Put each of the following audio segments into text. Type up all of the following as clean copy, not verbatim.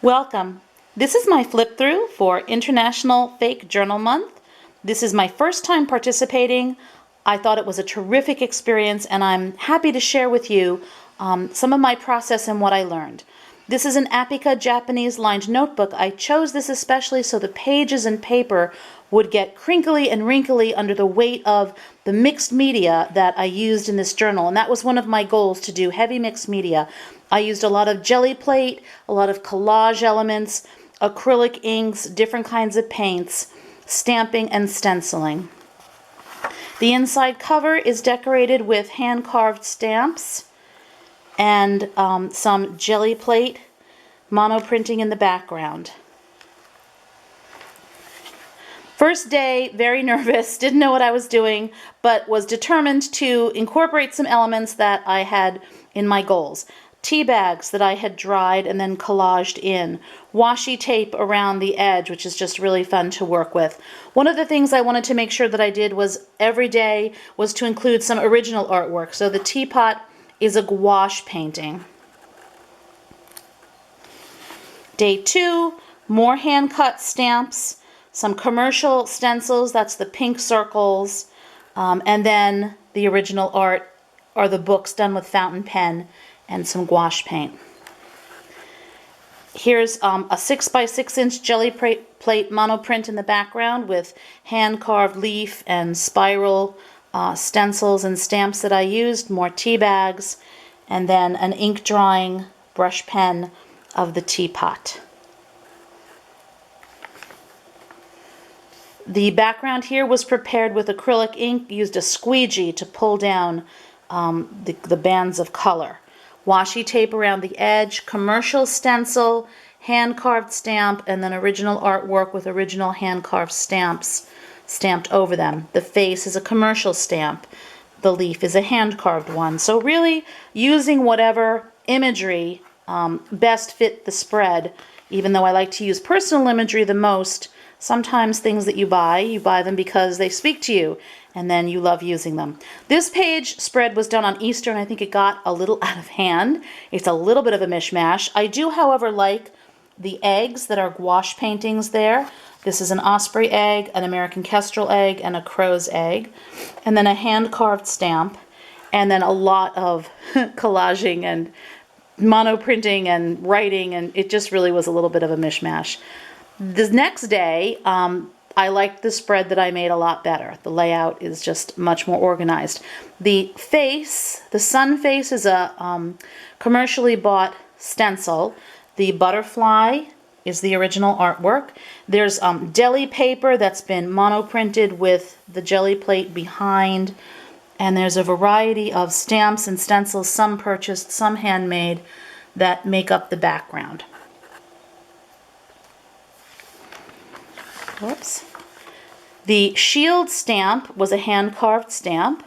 Welcome. This is my flip through for International Fake Journal Month. This is my first time participating. I thought it was a terrific experience and I'm happy to share with you some of my process and what I learned. This is an Apika Japanese lined notebook. I chose this especially so the pages and paper would get crinkly and wrinkly under the weight of the mixed media that I used in this journal. And that was one of my goals, to do heavy mixed media. I used a lot of jelly plate, a lot of collage elements, acrylic inks, different kinds of paints, stamping and stenciling. The inside cover is decorated with hand-carved stamps and some jelly plate monoprinting in the background. First day, very nervous, didn't know what I was doing, but was determined to incorporate some elements that I had in my goals. Tea bags that I had dried and then collaged in. Washi tape around the edge, which is just really fun to work with. One of the things I wanted to make sure that I did was every day was to include some original artwork. So the teapot is a gouache painting. Day 2, more hand-cut stamps, some commercial stencils, that's the pink circles, and then the original art are the books done with fountain pen and some gouache paint. Here's a 6 by 6 inch jelly plate monoprint in the background with hand-carved leaf and spiral stencils and stamps that I used, more tea bags, and then an ink drawing brush pen of the teapot. The background here was prepared with acrylic ink, used a squeegee to pull down the bands of color. Washi tape around the edge, commercial stencil, hand-carved stamp, and then original artwork with original hand-carved stamps stamped over them. The face is a commercial stamp. The leaf is a hand-carved one. So really using whatever imagery best fit the spread, even though I like to use personal imagery the most. Sometimes things that you buy them because they speak to you, and then you love using them. This page spread was done on Easter, and I think it got a little out of hand. It's a little bit of a mishmash. I do, however, like the eggs that are gouache paintings there. This is an osprey egg, an American kestrel egg, and a crow's egg. And then a hand-carved stamp, and then a lot of collaging and monoprinting and writing, and it just really was a little bit of a mishmash. The next day, I liked the spread that I made a lot better. The layout is just much more organized. The face, the sun face, is a commercially bought stencil. The butterfly is the original artwork. There's deli paper that's been monoprinted with the jelly plate behind. And there's a variety of stamps and stencils, some purchased, some handmade, that make up the background. Whoops. The shield stamp was a hand-carved stamp.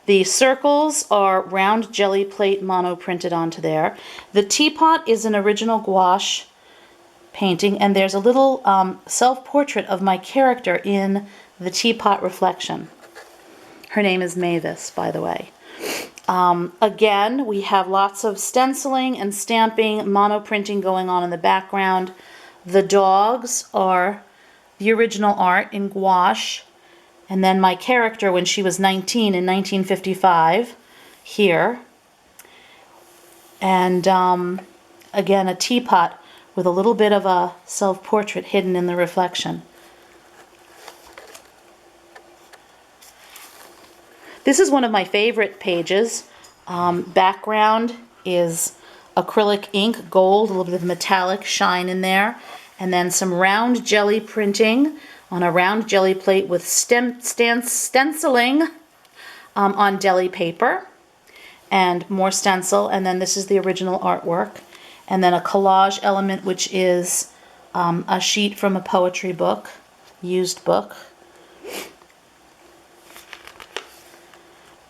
The circles are round jelly plate monoprinted onto there. The teapot is an original gouache painting, and there's a little self-portrait of my character in the teapot reflection. Her name is Mavis, by the way. Again, we have lots of stenciling and stamping, monoprinting going on in the background. The dogs are the original art in gouache, and then my character when she was 19 in 1955 here. And again, a teapot with a little bit of a self-portrait hidden in the reflection. This is one of my favorite pages. Background is acrylic ink, gold, a little bit of metallic shine in there, and then some round jelly printing on a round jelly plate with stenciling on deli paper, and more stencil, and then this is the original artwork, and then a collage element, which is a sheet from a poetry book, used book.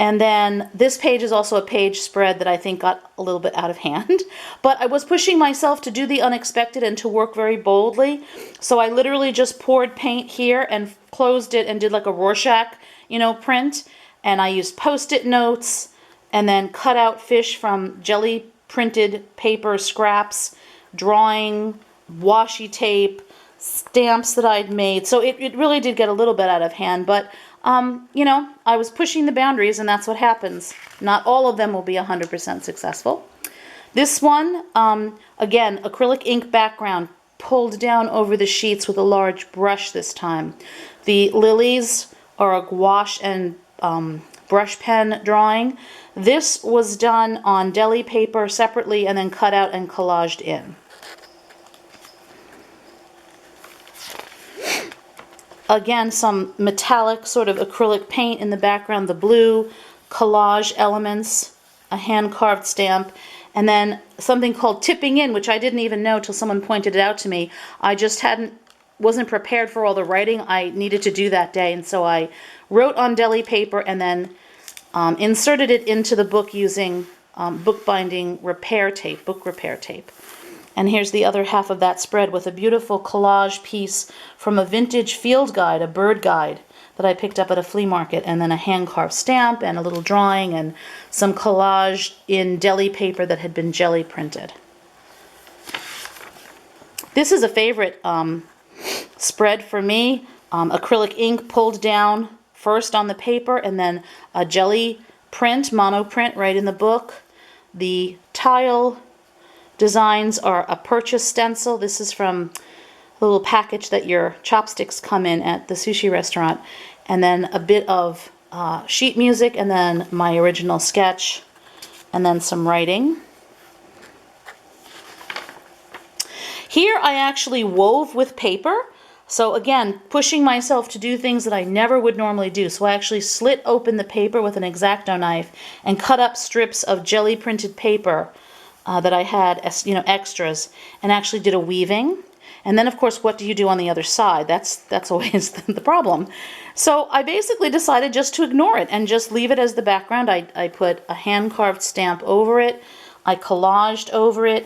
And then this page is also a page spread that I think got a little bit out of hand. But I was pushing myself to do the unexpected and to work very boldly. So I literally just poured paint here and closed it and did like a Rorschach, print. And I used Post-it notes and then cut out fish from jelly printed paper scraps, drawing washi tape, stamps that I'd made. So it really did get a little bit out of hand, but you know, I was pushing the boundaries, and that's what happens. Not all of them will be 100% successful. This one, again, acrylic ink background, pulled down over the sheets with a large brush this time. The lilies are a gouache and brush pen drawing. This was done on deli paper separately and then cut out and collaged in. Again, some metallic sort of acrylic paint in the background, the blue, collage elements, a hand-carved stamp, and then something called tipping in, which I didn't even know till someone pointed it out to me. I just wasn't prepared for all the writing I needed to do that day, and so I wrote on deli paper and then inserted it into the book using bookbinding repair tape, book repair tape. And here's the other half of that spread with a beautiful collage piece from a vintage field guide, a bird guide that I picked up at a flea market, and then a hand-carved stamp and a little drawing and some collage in deli paper that had been jelly printed. This is a favorite spread for me. Acrylic ink pulled down first on the paper and then a jelly print, monoprint right in the book. The tile designs are a purchase stencil. This is from a little package that your chopsticks come in at the sushi restaurant. And then a bit of sheet music, and then my original sketch, and then some writing. Here I actually wove with paper. So again, pushing myself to do things that I never would normally do. So I actually slit open the paper with an X-Acto knife and cut up strips of jelly printed paper that I had as, you know, extras, and actually did a weaving. And then, of course, what do you do on the other side? That's always the problem. So I basically decided just to ignore it and just leave it as the background. I put a hand-carved stamp over it. I collaged over it.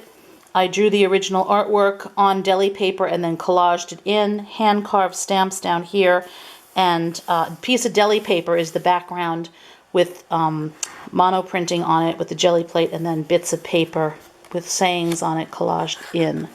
I drew the original artwork on deli paper and then collaged it in. Hand-carved stamps down here. And a piece of deli paper is the background with mono printing on it with the jelly plate, and then bits of paper with sayings on it collaged in.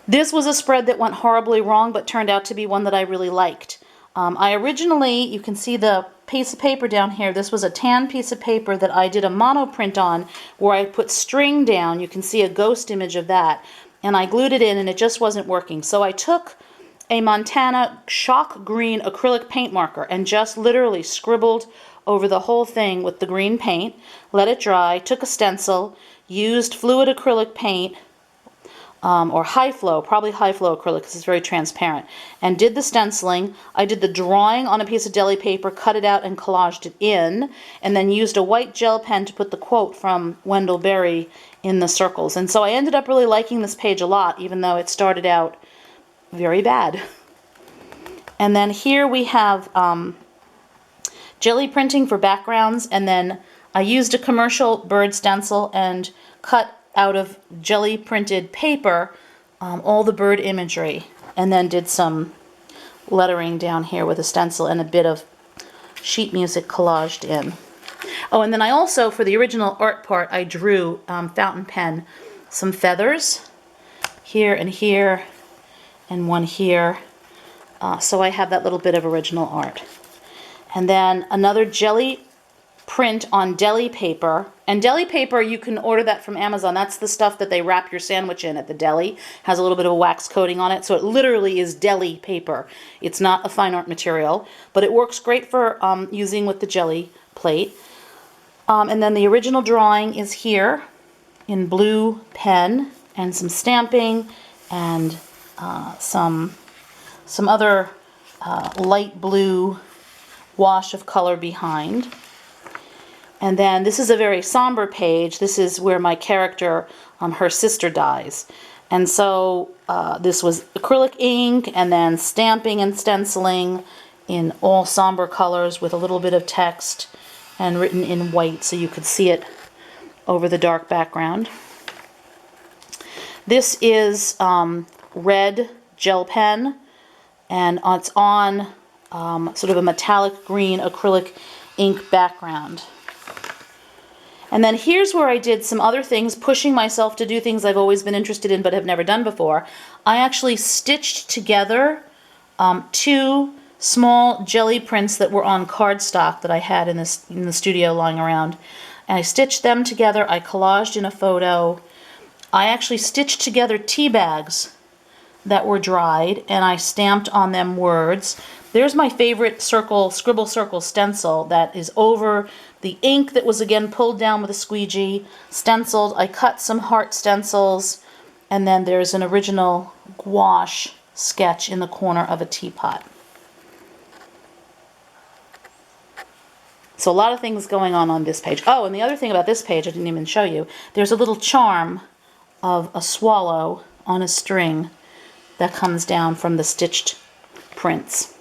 This was a spread that went horribly wrong, but turned out to be one that I really liked. I originally, you can see the piece of paper down here, this was a tan piece of paper that I did a mono print on where I put string down. You can see a ghost image of that, and I glued it in and it just wasn't working. So I took a Montana shock green acrylic paint marker and just literally scribbled over the whole thing with the green paint, let it dry, took a stencil, used fluid acrylic paint, or high flow, probably high flow acrylic because it's very transparent, and did the stenciling. I did the drawing on a piece of deli paper, cut it out and collaged it in, and then used a white gel pen to put the quote from Wendell Berry in the circles. And so I ended up really liking this page a lot, even though it started out very bad. And then here we have jelly printing for backgrounds, and then I used a commercial bird stencil and cut out of jelly printed paper all the bird imagery, and then did some lettering down here with a stencil and a bit of sheet music collaged in. Oh, and then I also, for the original art part, I drew fountain pen some feathers here and here and one here. So I have that little bit of original art. And then another jelly print on deli paper. And deli paper, you can order that from Amazon. That's the stuff that they wrap your sandwich in at the deli. Has a little bit of a wax coating on it. So it literally is deli paper. It's not a fine art material, but it works great for using with the jelly plate. And then the original drawing is here in blue pen, and some stamping and some other light blue wash of color behind. And then this is a very somber page. This is where my character, her sister, dies. And so this was acrylic ink and then stamping and stenciling in all somber colors with a little bit of text and written in white so you could see it over the dark background. This is red gel pen, and it's on sort of a metallic green acrylic ink background. And then here's where I did some other things, pushing myself to do things I've always been interested in but have never done before. I actually stitched together two small jelly prints that were on cardstock that I had in the studio lying around. And I stitched them together. I collaged in a photo. I actually stitched together tea bags that were dried, and I stamped on them words. There's my favorite scribble circle stencil that is over the ink that was again pulled down with a squeegee, stenciled. I cut some heart stencils, and then there's an original gouache sketch in the corner of a teapot. So a lot of things going on this page. Oh, and the other thing about this page I didn't even show you, there's a little charm of a swallow on a string that comes down from the stitched prints.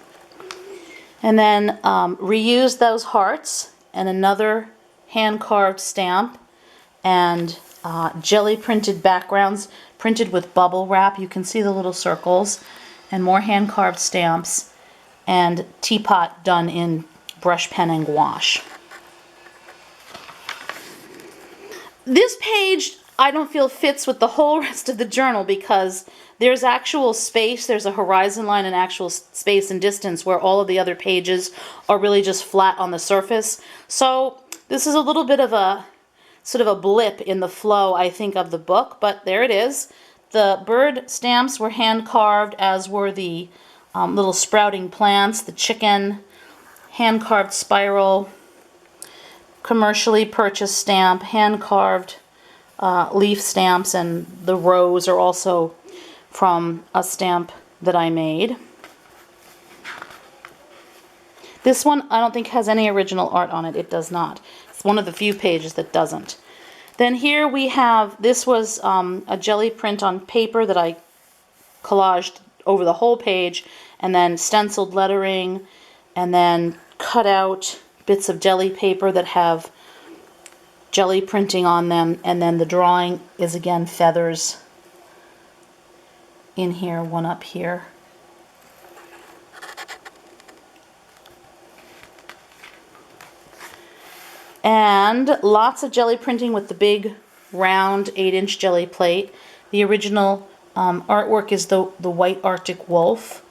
And then reuse those hearts and another hand-carved stamp and jelly printed backgrounds printed with bubble wrap. You can see the little circles, and more hand-carved stamps, and teapot done in brush pen and gouache. This page I don't feel fits with the whole rest of the journal because there's actual space, there's a horizon line and actual space and distance where all of the other pages are really just flat on the surface. So this is a little bit of a sort of a blip in the flow, I think, of the book, but there it is. The bird stamps were hand carved, as were the little sprouting plants, the chicken, hand carved spiral, commercially purchased stamp, hand carved leaf stamps, and the rows are also from a stamp that I made. This one I don't think has any original art on it. It does not. It's one of the few pages that doesn't. Then here we have, this was a jelly print on paper that I collaged over the whole page, and then stenciled lettering, and then cut out bits of jelly paper that have jelly printing on them, and then the drawing is again feathers in here, one up here. And lots of jelly printing with the big round 8-inch jelly plate. The original artwork is the white Arctic wolf,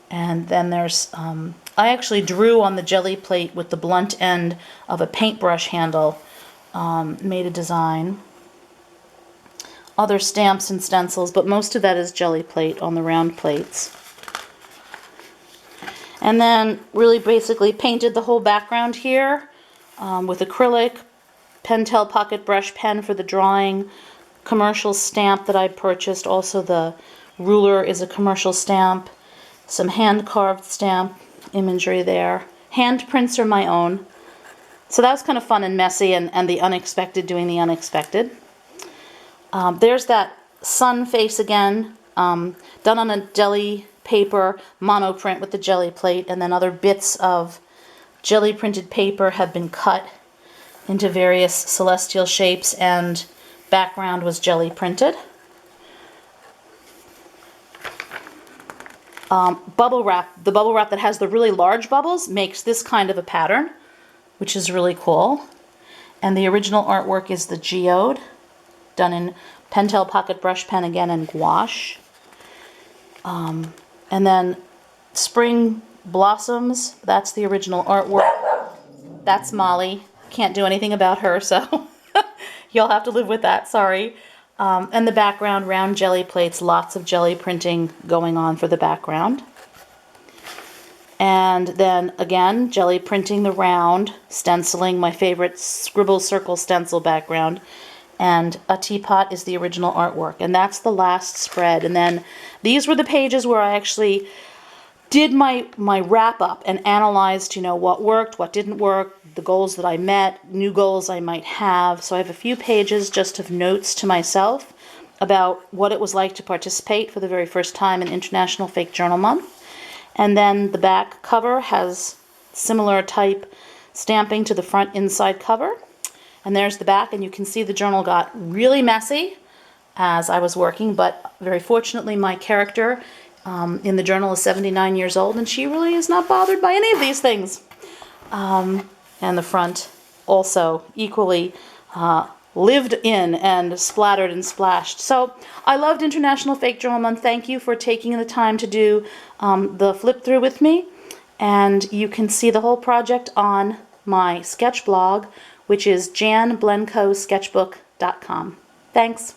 and then there's I actually drew on the jelly plate with the blunt end of a paintbrush handle, made a design. Other stamps and stencils, but most of that is jelly plate on the round plates. And then really basically painted the whole background here with acrylic, Pentel pocket brush pen for the drawing, commercial stamp that I purchased. Also the ruler is a commercial stamp, some hand-carved stamp imagery there. Handprints are my own. So that was kind of fun and messy, and the unexpected doing the unexpected. There's that sun face again, done on a jelly paper monoprint with the jelly plate, and then other bits of jelly printed paper have been cut into various celestial shapes, and background was jelly printed. Bubble wrap, the bubble wrap that has the really large bubbles makes this kind of a pattern, which is really cool. And the original artwork is the geode, done in Pentel pocket brush pen again and gouache. And then spring blossoms, that's the original artwork. That's Molly. Can't do anything about her, so you'll have to live with that, sorry. And the background, round jelly plates, lots of jelly printing going on for the background. And then again, jelly printing the round, stenciling my favorite scribble circle stencil background, and a teapot is the original artwork. And that's the last spread. And then these were the pages where I actually did my wrap up and analyzed, what worked, what didn't work, the goals that I met, new goals I might have. So I have a few pages just of notes to myself about what it was like to participate for the very first time in International Fake Journal Month. And then the back cover has similar type stamping to the front inside cover. And there's the back, and you can see the journal got really messy as I was working, but very fortunately my character in the journal is 79 years old, and she really is not bothered by any of these things. And the front also equally lived in and splattered and splashed. So I loved International Fake Journal Month. Thank you for taking the time to do the flip through with me. And you can see the whole project on my sketch blog, which is janblenkowsketchbook.com. Thanks.